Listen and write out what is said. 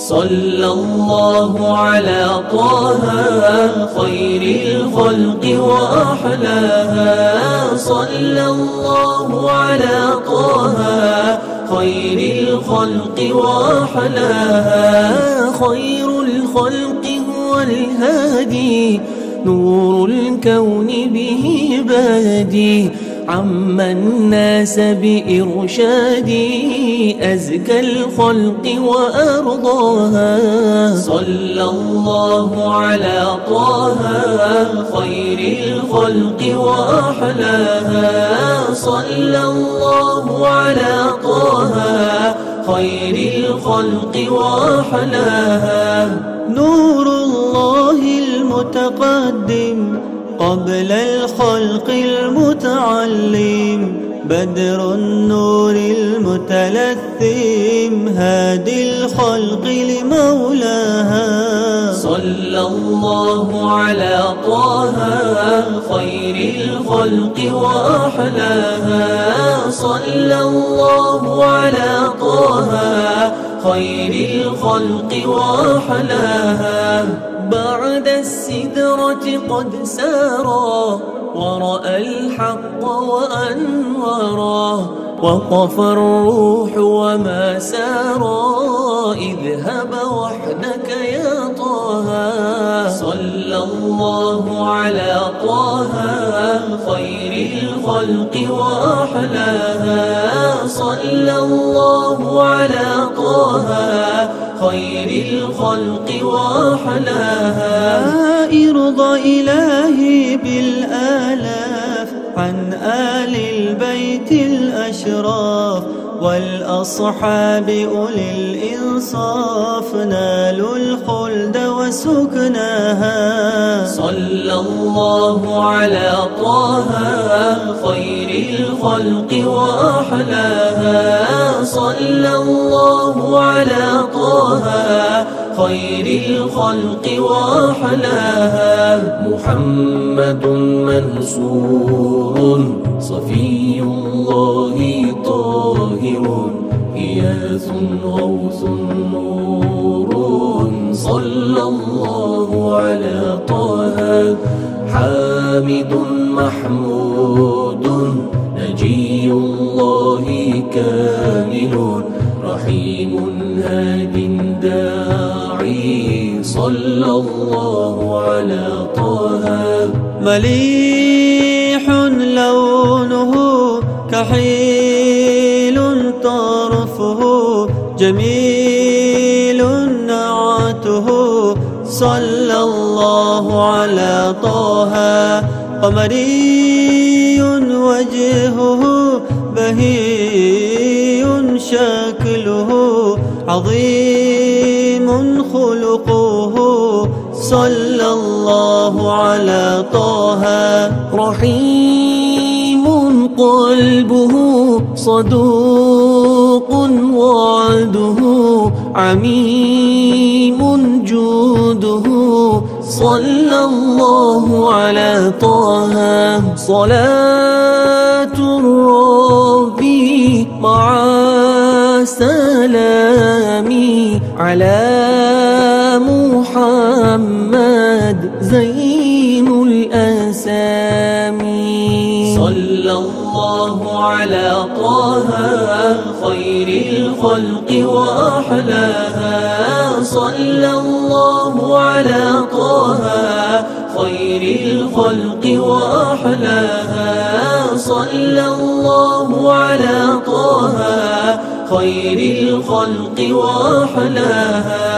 صلى الله على طه خير الخلق وأحلاها. صلى الله على طه خير الخلق وأحلاها. خير الخلق هو الهادي نور الكون به بادي. عم الناس بإرشادي أزكى الخلق وأرضاها. صلى الله على طه خير الخلق وأحلاها. صلى الله على طه خير الخلق وأحلاها. نور الله المتقدم قبل الخلق المتعلم. بدر النور المتلثم هادي الخلق لمولاها. صلى الله على طه خير الخلق وأحلاها. صلى الله على طه خير الخلق وأحلاها. بعد السدرة قد سارا ورأى الحق وأنورا. وقف الروح وما سارا اذهب وحدك يا طه. صلى الله على طه خير الخلق وأحلاها. صلى الله على طه خير الخلق وأحلاها. ارضى إلهي بالآلاف عن آل البيت الأشراف والأصحاب أولي الإنصاف نالوا الخلد وسكناها. صلى الله على طه خير الخلق وأحلاها. صلى الله على طه خير الخلق وأحلاها. محمد منصور صفي الله طاهر غياث غوث نور. صلى الله على طه حامد محمود نجي الله كامل رحيم هاد داعي. صلى الله على طه مليح لونه كحيل طرفه جميل نعته. صلى الله على طه قمري وجهه بهي شكله عظيم خلقه. صلى الله على طه رحيم قلبه صدوق وعده عميم جوده. صلى الله على طه صلاة ربي مع سلامي على محمد زين الأسامي. صلى الله على طه خير الخلق وأحلاها. صلى الله على طه خير الخلق وأحلاها. صلى الله على طه خير الخلق وأحلاها.